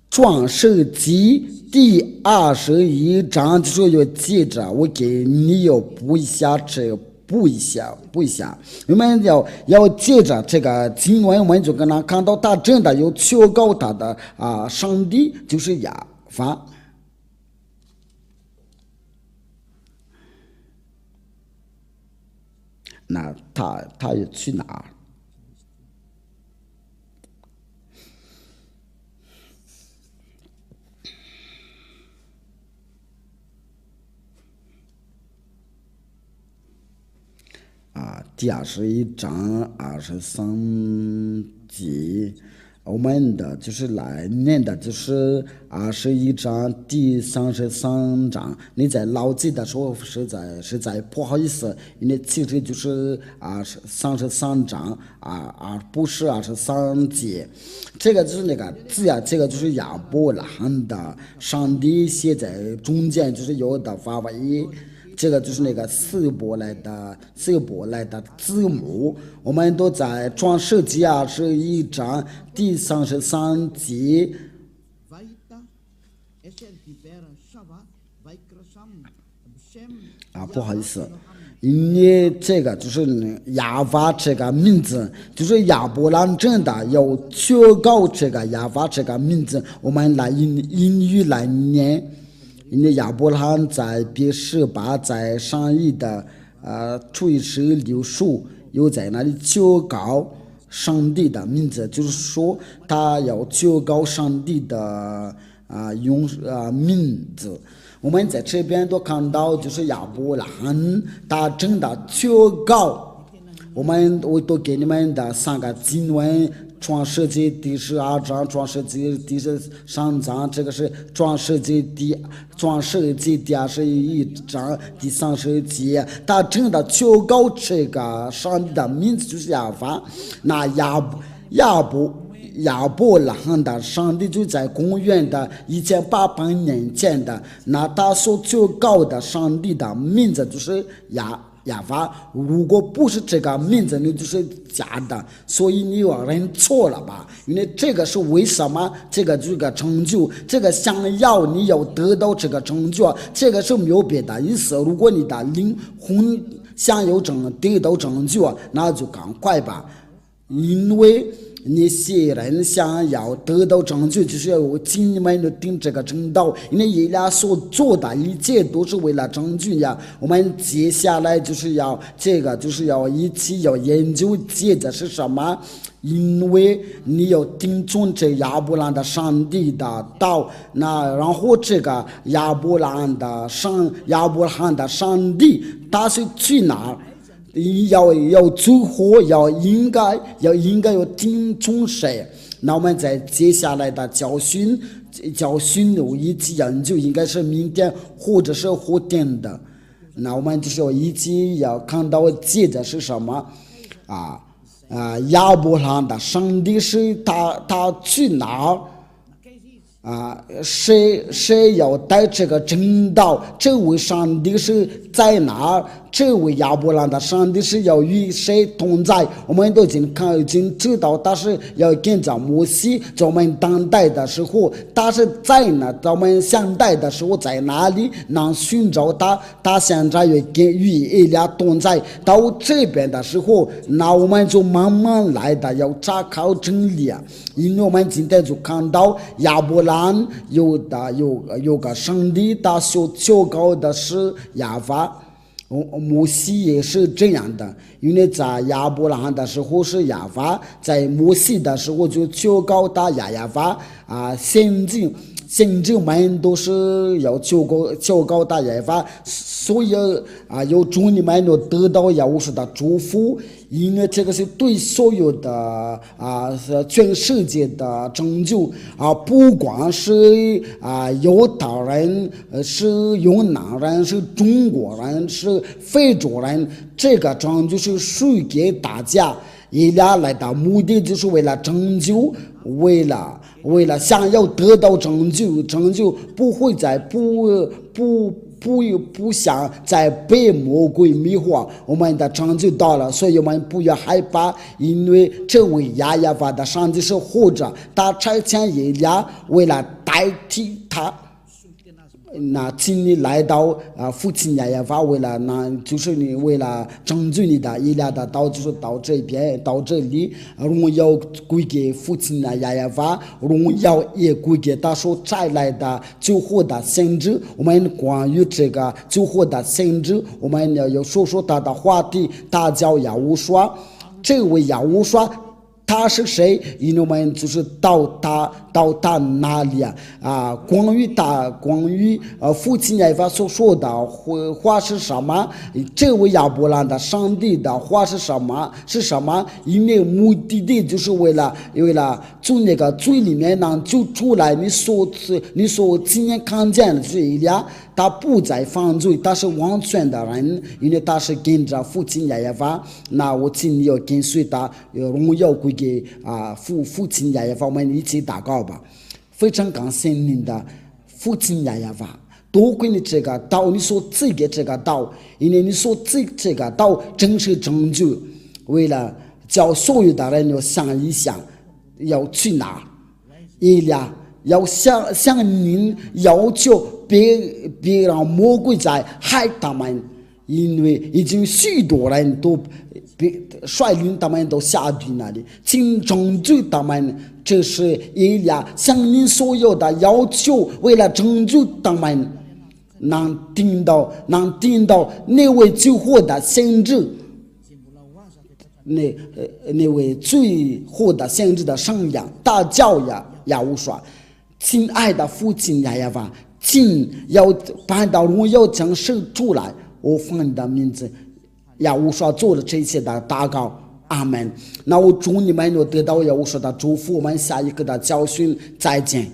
创世纪第21章就说要记着，我给你要补一下补一下。我们要记着这个经文，我们就跟他看到他真的有求告他的上帝就是亚法。那他要去哪儿？第21章23节，我们的就是来念的就是21章第33章。你在牢记的时候实在不好意思，因为其实就是33章不是23节。这个就是那个字呀，这个就是亚伯拉罕的上帝写在中间，就是有的发音。这个就是那个希伯来的字母，我们都在创世纪21章第33节。不好意思，因为这个就是亚法这个名字，就是亚伯兰真的要求告这个亚法这个名字，我们来英语来念。因为亚伯拉罕在别是巴在上一的垂石榴树又在那里求告上帝的名字，就是说他要求告上帝的名字。我们在这边都看到，就是亚伯拉罕他真的求告。我都给你们的3个经文。创世纪第12章，创世纪第13章，这个是创世纪第21章第30节。他真的求告这个上帝的名字就是亚法。那亚伯拉罕的上帝就在公元的1800年前的，那他所求告的上帝的名字就是亚法。如果不是这个名字，你就是假的，所以你要认错了吧？因为这个是为什么？这个成就，这个想要你要得到这个成就，这个是没有别的意思。如果你的灵魂想要得到成就，那就赶快吧，因为那些人想要得到成就，就是要尽你们的定这个正道，因为以俩所做的一切都是为了成就呀。我们接下来就是要一起要研究接着是什么，因为你要听从这亚伯兰的上帝的道，那然后这个亚伯拉罕的上帝他是去哪儿？要最后应该要听从谁？那我们在接下来的教训一起研究，应该是明天或者是后天的。那我们就是一起要看到接着是什么亚伯拉罕的上帝是他去哪儿？谁要带这个正道？这位上帝是在哪儿？这位亚伯拉罕的上帝是要与谁同在？我们都已经知道，他是要跟着摩西，在我们当代的时候，他是在哪？在我们现代的时候在哪里？能寻找他？他现在与以利亚同在。到这边的时候，那我们就慢慢来的要查考真理啊！因为我们今天就看到亚伯拉罕有个上帝，他所求告的是亚法。摩西也是这样的，因为在亚伯拉罕的时候是亚法，在摩西的时候就求告他亚法先知们都是要求告大亚法，所以有祝你们要得到耶和华的祝福，因为这个是对所有的全世界的拯救不管是犹太人是越南人是中国人是非洲人，这个拯救是属于给大家。以利亚来的目的就是为了拯救，为了想要得到拯救不会在不想再被魔鬼迷惑，我们的拯救到了，所以我们不要害怕，因为这位亚法的上帝是活着，他差遣以利亚为了代替他。那请你来到父亲亚耶法，为了那就是你为了拯救你的以利亚的道，就是到这边到这里，荣耀归给父亲亚耶法，荣耀也归给他所差来的救活的先知。我们关于这个救活的先知，我们要说说他的话题。他叫亚乌刷，这位亚乌刷他是谁？因为我们就是到他那里关于父亲亚法所说的话是什么？这位亚伯兰的上帝的话是什么？因为目的地就是为了从那个罪里面能救出来。你所亲眼看见的是以利亚，他不再犯罪，他是完全的人，因为他是跟着父亲亚法。那我请你要跟随他，荣耀归给父亲亚法。我们一起祷告吧。非常感谢您的父亲亚法，多亏你这个道，你所赐给这个道，因为你所赐这个道真是拯救，为了叫所有的人要想一想要去哪。以利亚要向您要求别让魔鬼在害他们，因为已经许多人都率领他们都下去那里，请拯救他们。这是以利亚向您所有的要求，为了拯救他们，能听到那位救活的先知，那位最后的先知的声音，大叫亚乌刷，亲爱的父亲亚法，请要把到荣耀将生出来。我奉你的名字，亚乌刷做了这些的祷告，阿门。那我祝你们有得到亚乌刷的祝福，我们下一个的教训再见。